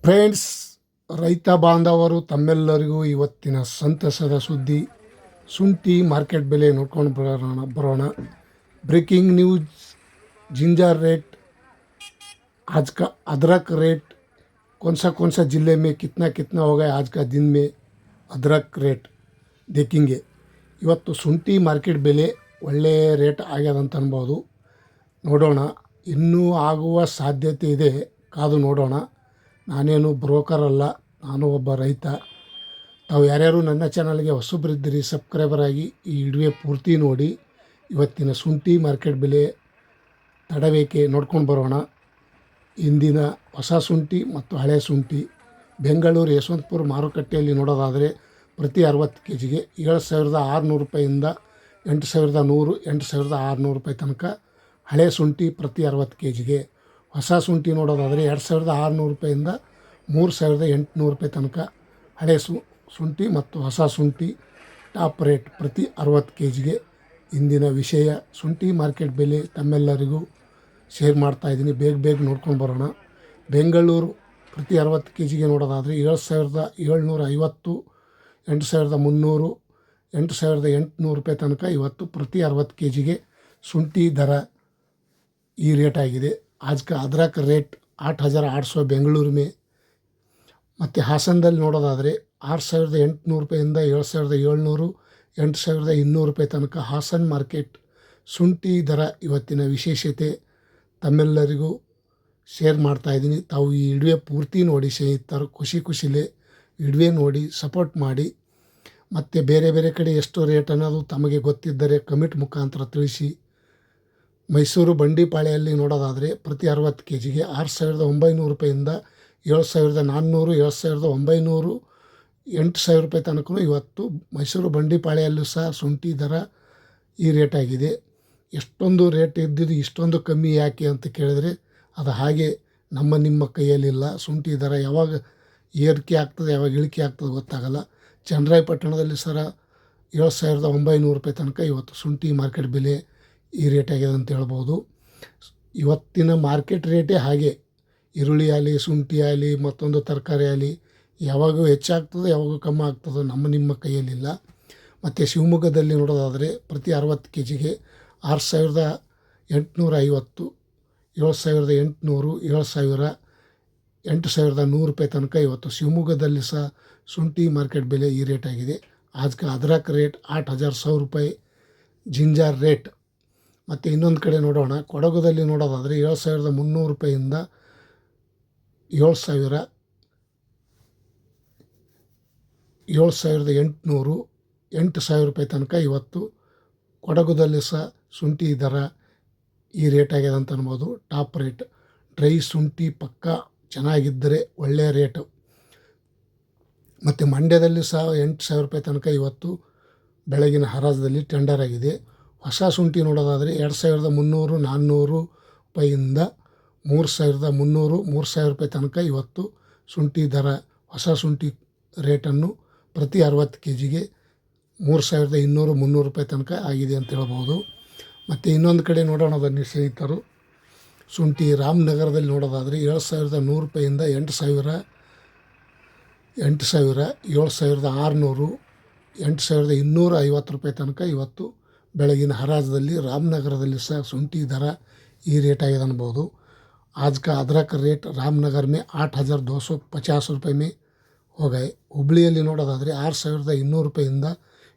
Friends, ರೈತ ಬಾಂಧವರು ತಮ್ಮೆಲ್ಲರಿಗೂ ಇವತ್ತಿನ ಸಂತಸದ ಸುದ್ದಿ. ಶುಂಠಿ ಮಾರ್ಕೆಟ್ ಬೆಲೆ ನೋಡ್ಕೊಂಡು ಬರೋಣ. ब्रेकिंग न्यूज़, जिंजर रेट, आज का अदरक रेट, कौन सा ज़िले में कितना कितना हो गया आज का दिन में अदरक रेट देखेंगे. ಇವತ್ತು ಶುಂಠಿ ಮಾರ್ಕೆಟ್ ಬೆಲೆ ಒಳ್ಳೆಯ ರೇಟ್ ಆಗ್ಯದಂತ ಅನ್ಬೋದು. ನೋಡೋಣ, ಇನ್ನೂ ಆಗುವ ಸಾಧ್ಯತೆ ಇದೆ, ಕಾದು ನೋಡೋಣ. ನಾನೇನು ಬ್ರೋಕರ್ ಅಲ್ಲ, ನಾನು ಒಬ್ಬ ರೈತ. ತಾವು ಯಾರ್ಯಾರು ನನ್ನ ಚಾನಲ್ಗೆ ಹೊಸಬರಿದ್ದೀರಿ ಸಬ್ಸ್ಕ್ರೈಬರ್ ಆಗಿ ಈ ವಿಡಿಯೋ ಪೂರ್ತಿ ನೋಡಿ. ಇವತ್ತಿನ ಶುಂಠಿ ಮಾರ್ಕೆಟ್ ಬೆಲೆ ತಡವೇಕೆ ನೋಡ್ಕೊಂಡು ಬರೋಣ. ಇಂದಿನ ಹೊಸ ಶುಂಠಿ ಮತ್ತು ಹಳೆ ಶುಂಠಿ ಬೆಂಗಳೂರು ಯಶವಂತಪುರ ಮಾರುಕಟ್ಟೆಯಲ್ಲಿ ನೋಡೋದಾದರೆ ಪ್ರತಿ 60 ಕೆ ಜಿಗೆ 7,600 ರೂಪಾಯಿಂದ 8,100, 8,600 ರೂಪಾಯಿ ತನಕ ಹಳೆ ಶುಂಠಿ ಪ್ರತಿ 60 ಕೆ ಜಿಗೆ. ಹೊಸ ಶುಂಠಿ ನೋಡೋದಾದರೆ 2,600 ರೂಪಾಯಿಂದ 3,800 ರೂಪಾಯಿ ತನಕ ಹಳೆ ಶುಂಠಿ ಮತ್ತು ಹೊಸ ಶುಂಠಿ ಟಾಪ್ ರೇಟ್ ಪ್ರತಿ 60 ಕೆ ಜಿಗೆ. ಇಂದಿನ ವಿಷಯ ಶುಂಠಿ ಮಾರ್ಕೆಟ್ ಬೆಲೆ ತಮ್ಮೆಲ್ಲರಿಗೂ ಶೇರ್ ಮಾಡ್ತಾಯಿದ್ದೀನಿ. ಬೇಗ ನೋಡ್ಕೊಂಡು ಬರೋಣ. ಬೆಂಗಳೂರು ಪ್ರತಿ 60 ಕೆ ಜಿಗೆ ನೋಡೋದಾದರೆ 7,750, 8,300, 8,800 ರೂಪಾಯಿ ತನಕ ಇವತ್ತು ಪ್ರತಿ 60 ಕೆ ಜಿಗೆ ಶುಂಠಿ ದರ ಈ ರೇಟ್ ಆಗಿದೆ. आज का अदरक रेट 8,800 ಬೆಂಗಳೂರು ಮೇ. ಮತ್ತು ಹಾಸನದಲ್ಲಿ ನೋಡೋದಾದರೆ 6,800 ರೂಪಾಯಿಂದ 7,700, 8,200 ರೂಪಾಯಿ ತನಕ ಹಾಸನ್ ಮಾರ್ಕೆಟ್ ಶುಂಠಿ ದರ ಇವತ್ತಿನ ವಿಶೇಷತೆ ತಮ್ಮೆಲ್ಲರಿಗೂ ಶೇರ್ ಮಾಡ್ತಾಯಿದ್ದೀನಿ. ತಾವು ಈ ವಿಡಿಯೋ ಪೂರ್ತಿ ನೋಡಿ ಸ್ನೇಹಿತರು, ಖುಷಿಲೇ ವಿಡಿಯೋ ನೋಡಿ ಸಪೋರ್ಟ್ ಮಾಡಿ. ಮತ್ತು ಬೇರೆ ಕಡೆ ಎಷ್ಟು ರೇಟ್ ಅನ್ನೋದು ತಮಗೆ ಗೊತ್ತಿದ್ದರೆ ಕಮೆಂಟ್ ಮುಖಾಂತರ ತಿಳಿಸಿ. ಮೈಸೂರು ಬಂಡಿಪಾಳ್ಯಲ್ಲಿ ನೋಡೋದಾದರೆ ಪ್ರತಿ 60 ಕೆ ಜಿಗೆ 6,900 ರೂಪಾಯಿಂದ 7,400, 7,900, 8,000 ರೂಪಾಯಿ ತನಕ ಇವತ್ತು ಮೈಸೂರು ಬಂಡಿಪಾಳ್ಯಲ್ಲೂ ಸಹ ಶುಂಠಿ ದರ ಈ ರೇಟ್ ಆಗಿದೆ. ಎಷ್ಟೊಂದು ರೇಟ್ ಇದ್ದಿದ್ದು ಇಷ್ಟೊಂದು ಕಮ್ಮಿ ಯಾಕೆ ಅಂತ ಕೇಳಿದರೆ ಅದು ಹಾಗೆ ನಿಮ್ಮ ಕೈಯಲ್ಲಿಲ್ಲ. ಶುಂಠಿ ದರ ಯಾವಾಗ ಏರಿಕೆ ಆಗ್ತದೆ ಯಾವಾಗ ಇಳಿಕೆ ಆಗ್ತದೆ ಗೊತ್ತಾಗಲ್ಲ. ಚನ್ನರಾಯಪಟ್ಟಣದಲ್ಲಿ ಸರ 7,900 ರೂಪಾಯಿ ತನಕ ಇವತ್ತು ಶುಂಠಿ ಮಾರ್ಕೆಟ್ ಬೆಲೆ ಈ ರೇಟ್ ಆಗಿದೆ ಅಂತ ಹೇಳ್ಬೋದು. ಇವತ್ತಿನ ಮಾರ್ಕೆಟ್ ರೇಟೇ ಹಾಗೆ. ಈರುಳ್ಳಿ ಆಗಲಿ, ಶುಂಠಿ ಆಗಲಿ, ಮತ್ತೊಂದು ತರಕಾರಿ ಆಗಲಿ ಯಾವಾಗೂ ಹೆಚ್ಚಾಗ್ತದೆ ಯಾವಾಗೂ ಕಮ್ಮಿ ಆಗ್ತದೆ, ನಿಮ್ಮ ಕೈಯಲ್ಲಿಲ್ಲ. ಮತ್ತು ಶಿವಮೊಗ್ಗದಲ್ಲಿ ನೋಡೋದಾದರೆ ಪ್ರತಿ 60 ಕೆ ಜಿಗೆ 6,850, 7,800, 7,000, 8,100 ರೂಪಾಯಿ ತನಕ ಇವತ್ತು ಶಿವಮೊಗ್ಗದಲ್ಲಿ ಸಹ ಶುಂಠಿ ಮಾರ್ಕೆಟ್ ಬೆಲೆ ಈ ರೇಟ್ ಆಗಿದೆ. आज का अदरक रेट 8,100 ರೂಪಾಯಿ जिंजर रेट. ಮತ್ತು ಇನ್ನೊಂದು ಕಡೆ ನೋಡೋಣ, ಕೊಡಗುದಲ್ಲಿ ನೋಡೋದಾದರೆ 7,300 ರೂಪಾಯಿಂದ 7,000, 7,800, 8,000 ರೂಪಾಯಿ ತನಕ ಇವತ್ತು ಕೊಡಗುದಲ್ಲಿ ಸಹ ಶುಂಠಿ ದರ ಈ ರೇಟ್ ಆಗಿದೆ ಅಂತ ಅನ್ಬೋದು. ಟಾಪ್ ರೇಟ್ ಡ್ರೈ ಶುಂಠಿ ಪಕ್ಕ ಚೆನ್ನಾಗಿದ್ದರೆ ಒಳ್ಳೆಯ ರೇಟು. ಮತ್ತು ಮಂಡ್ಯದಲ್ಲಿ ಸಹ 8,000 ರೂಪಾಯಿ ತನಕ ಇವತ್ತು ಬೆಳಗಿನ ಹರಾಜದಲ್ಲಿ ಟೆಂಡರ್ ಆಗಿದೆ. ಹೊಸ ಶುಂಠಿ ನೋಡೋದಾದರೆ 2,300, 400 ರೂಪಾಯಿಂದ 3,300, 3,000 ರೂಪಾಯಿ ತನಕ ಇವತ್ತು ಶುಂಠಿ ದರ ಹೊಸ ಶುಂಠಿ ರೇಟನ್ನು ಪ್ರತಿ 60 ಕೆ ಜಿಗೆ 3,200, 300 ರೂಪಾಯಿ ತನಕ ಆಗಿದೆ ಅಂತ ಹೇಳ್ಬೋದು. ಮತ್ತು ಇನ್ನೊಂದು ಕಡೆ ನೋಡೋಣ ಬನ್ನಿ ಸ್ನೇಹಿತರು, ಶುಂಠಿ ರಾಮನಗರದಲ್ಲಿ ನೋಡೋದಾದರೆ 7,100 ರೂಪಾಯಿಂದ 8,000, 8,000, 7,600, 8,250 ರೂಪಾಯಿ ತನಕ ಇವತ್ತು ಬೆಳಗಿನ ಹರಾಜದಲ್ಲಿ ರಾಮನಗರದಲ್ಲಿ ಸಹ ಶುಂಠಿ ದರ ಈ ರೇಟ್ ಆಗಿದೆ ಅನ್ಬೋದು. आज का अदरक रेट रामनगर में 8,250 ರೂಪಾಯಿ ಮೇ हो गए. ಹುಬ್ಳಿಯಲ್ಲಿ ನೋಡೋದಾದರೆ 6,200 ರೂಪಾಯಿಂದ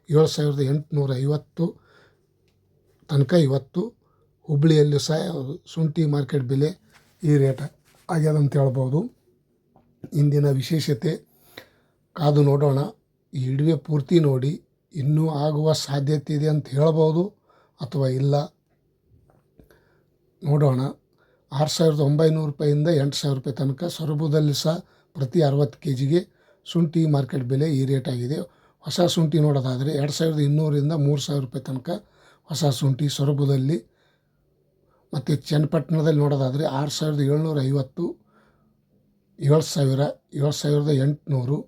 7,850 ತನಕ ಇವತ್ತು ಹುಬ್ಳಿಯಲ್ಲಿ ಸಹ ಶುಂಠಿ ಮಾರ್ಕೆಟ್ ಬೆಲೆ ಈ ರೇಟ್ ಆಗ್ಯದಂತ ಹೇಳ್ಬೋದು. ಇಂದಿನ ವಿಶೇಷತೆ ಕಾದು ನೋಡೋಣ. ಈ ವಿಡಿಯೋ ಪೂರ್ತಿ ನೋಡಿ. ಇನ್ನೂ ಆಗುವ ಸಾಧ್ಯತೆ ಇದೆ ಅಂತ ಹೇಳ್ಬೋದು ಅಥವಾ ಇಲ್ಲ, ನೋಡೋಣ. 6,900 ರೂಪಾಯಿಂದ 8,000 ರೂಪಾಯಿ ತನಕ ಸೊರಬದಲ್ಲಿ ಸಹ ಪ್ರತಿ 60 ಕೆ ಜಿಗೆ ಶುಂಠಿ ಮಾರ್ಕೆಟ್ ಬೆಲೆ ಈ ರೇಟ್ ಆಗಿದೆ. ಹೊಸ ಶುಂಠಿ ನೋಡೋದಾದರೆ 2,200ರಿಂದ 3,000 ರೂಪಾಯಿ ತನಕ ಹೊಸ ಶುಂಠಿ ಸೊರಬದಲ್ಲಿ. ಮತ್ತು ಚನ್ನಪಟ್ಟಣದಲ್ಲಿ ನೋಡೋದಾದರೆ 6,750, 7,000, 7,800,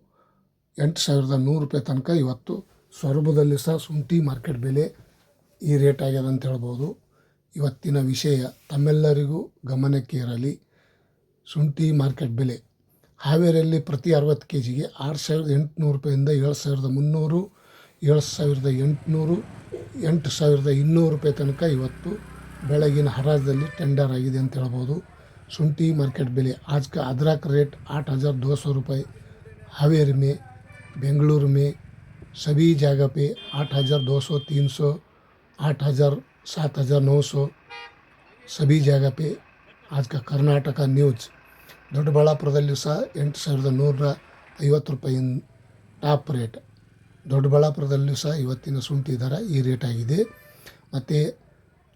8,100 ರೂಪಾಯಿ ತನಕ ಇವತ್ತು ಸೊರಬದಲ್ಲಿ ಸಹ ಶುಂಠಿ ಮಾರ್ಕೆಟ್ ಬೆಲೆ ಈ ರೇಟ್ ಆಗ್ಯದ ಅಂತ ಹೇಳ್ಬೋದು. ಇವತ್ತಿನ ವಿಷಯ ತಮ್ಮೆಲ್ಲರಿಗೂ ಗಮನಕ್ಕೆ ಇರಲಿ. ಶುಂಠಿ ಮಾರ್ಕೆಟ್ ಬೆಲೆ ಹಾವೇರಿಯಲ್ಲಿ ಪ್ರತಿ 60 ಕೆ ಜಿಗೆ 6,800 ರೂಪಾಯಿಂದ 7,300, 7,800, 8,200 ರೂಪಾಯಿ ತನಕ ಇವತ್ತು ಬೆಳಗಿನ ಹರಾಜಲ್ಲಿ ಟೆಂಡರ್ ಆಗಿದೆ ಅಂತ ಹೇಳ್ಬೋದು. ಶುಂಠಿ ಮಾರ್ಕೆಟ್ ಬೆಲೆ आज का अदरक रेट 8,200 रुपये हावेरी में, बेंगलुरु में सभी जगह पे 8,200, 300, 8,000, 7,900 सभी जगह पे आज का कर्नाटಕ ನ್ಯೂಸ್. ದೊಡ್ಡಬಳ್ಳಾಪುರದಲ್ಲಿಯೂ ಸಹ 8,150 ರೂಪಾಯಿ ಟಾಪ್ ರೇಟ್. ದೊಡ್ಡಬಳ್ಳಾಪುರದಲ್ಲಿಯೂ ಸಹ ಇವತ್ತಿನ ಶುಂಠಿ ದರ ಈ ರೇಟ್ ಆಗಿದೆ. ಮತ್ತು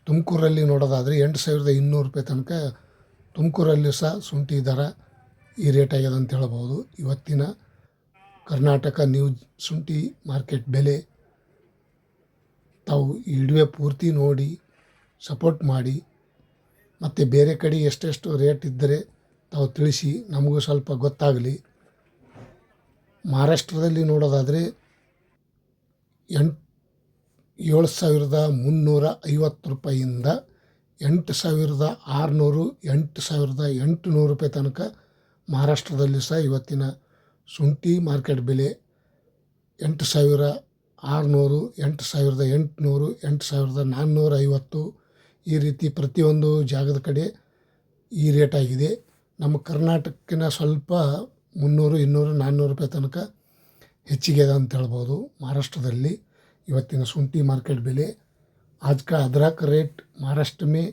ತುಮಕೂರಲ್ಲಿ ನೋಡೋದಾದರೆ 8,200 ರೂಪಾಯಿ ತನಕ ತುಮಕೂರಲ್ಲಿಯೂ ಸಹ ಶುಂಠಿ ದರ ಈ ರೇಟ್ ಆಗ್ಯದ ಅಂತ ಹೇಳ್ಬೋದು. ಇವತ್ತಿನ ಕರ್ನಾಟಕ ನ್ಯೂಸ್ ಶುಂಠಿ ಮಾರ್ಕೆಟ್ ಬೆಲೆ ತಾವು ಈ ವಿಡಿಯೋ ಪೂರ್ತಿ ನೋಡಿ ಸಪೋರ್ಟ್ ಮಾಡಿ, ಮತ್ತು ಬೇರೆ ಕಡೆ ಎಷ್ಟೆಷ್ಟು ರೇಟ್ ಇದ್ದರೆ ತಾವು ತಿಳಿಸಿ ನಮಗೂ ಸ್ವಲ್ಪ ಗೊತ್ತಾಗಲಿ. ಮಹಾರಾಷ್ಟ್ರದಲ್ಲಿ ನೋಡೋದಾದರೆ 7,350 ರೂಪಾಯಿಯಿಂದ 8,600, 8,800 ರೂಪಾಯಿ ತನಕ ಮಹಾರಾಷ್ಟ್ರದಲ್ಲಿ ಸಹ ಇವತ್ತಿನ ಶುಂಠಿ ಮಾರ್ಕೆಟ್ ಬೆಲೆ 8,600, 8,800, 8,450 ಈ ರೀತಿ ಪ್ರತಿಯೊಂದು ಜಾಗದ ಕಡೆ ಈ ರೇಟ್ ಆಗಿದೆ. ನಮ್ಮ ಕರ್ನಾಟಕಕ್ಕಿಂತ ಸ್ವಲ್ಪ 300, 200, 400 ರೂಪಾಯಿ ತನಕ ಹೆಚ್ಚಿಗೆ ಅದ ಅಂತ ಹೇಳ್ಬೋದು. ಮಹಾರಾಷ್ಟ್ರದಲ್ಲಿ ಇವತ್ತಿನ ಶುಂಠಿ ಮಾರ್ಕೆಟ್ ಬೆಲೆ आज का अदरक रेट महाराष्ट्र में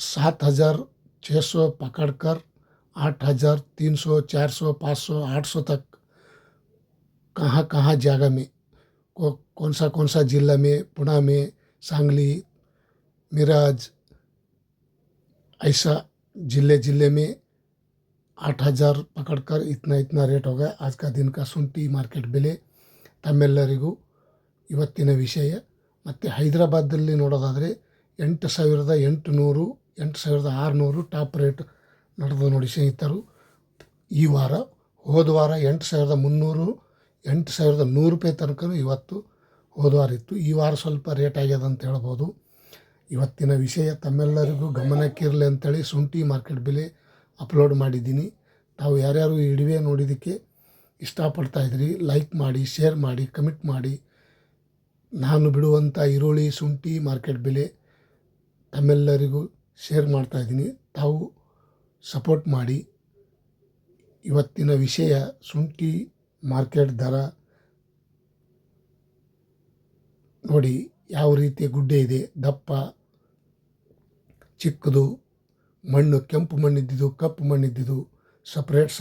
7,600 पकड़कर 8,300, 400, 500, 800 तक कहाँ जगह में कौन सा जिला में, पुणे में, सांगली, मिराज, ऐसा जिले में 8,000 पकड़कर इतना रेट हो गया आज का दिन का ಶುಂಠಿ ಮಾರ್ಕೆಟ್ ಬೆಲೆ. ತಮ್ಮೆಲ್ಲರಿಗೂ ಇವತ್ತಿನ ವಿಷಯ. ಮತ್ತು ಹೈದರಾಬಾದಲ್ಲಿ ನೋಡೋದಾದರೆ 8,800, 8,600 ಟಾಪ್ ರೇಟ್ ನಡೆದು ನೋಡಿ ಸ್ನೇಹಿತರು. ಈ ವಾರ ಹೋದ ವಾರ 8,300, 8,100 ರೂಪಾಯಿ ತನಕ ಇವತ್ತು ಹೋದ ವಾರ ಇತ್ತು. ಈ ವಾರ ಸ್ವಲ್ಪ ರೇಟ್ ಆಗ್ಯದ ಅಂತ ಹೇಳ್ಬೋದು. ಇವತ್ತಿನ ವಿಷಯ ತಮ್ಮೆಲ್ಲರಿಗೂ ಗಮನಕ್ಕಿರಲಿ ಅಂತೇಳಿ ಶುಂಠಿ ಮಾರ್ಕೆಟ್ ಬೆಲೆ ಅಪ್ಲೋಡ್ ಮಾಡಿದ್ದೀನಿ. ತಾವು ಯಾರ್ಯಾರು ಈ ವಿಡಿಯೋ ನೋಡಿದ್ದಕ್ಕೆ ಇಷ್ಟಪಡ್ತಾಯಿದ್ರಿ ಲೈಕ್ ಮಾಡಿ, ಶೇರ್ ಮಾಡಿ, ಕಮೆಂಟ್ ಮಾಡಿ. ನಾನು ಬಿಡುವಂಥ ಈರುಳ್ಳಿ ಶುಂಠಿ ಮಾರ್ಕೆಟ್ ಬೆಲೆ ತಮ್ಮೆಲ್ಲರಿಗೂ ಶೇರ್ ಮಾಡ್ತಾಯಿದ್ದೀನಿ. ತಾವು ಸಪೋರ್ಟ್ ಮಾಡಿ. ಇವತ್ತಿನ ವಿಷಯ ಶುಂಠಿ ಮಾರ್ಕೆಟ್ ದರ ನೋಡಿ ಯಾವ ರೀತಿ ಗುಡ್ಡೆ ಇದೆ, ದಪ್ಪ, ಚಿಕ್ಕದು, ಮಣ್ಣು ಕೆಂಪು ಮಣ್ಣಿದ್ದಿದ್ದು, ಕಪ್ಪು ಮಣ್ಣಿದ್ದಿದ್ದು ಸಪ್ರೇಟ್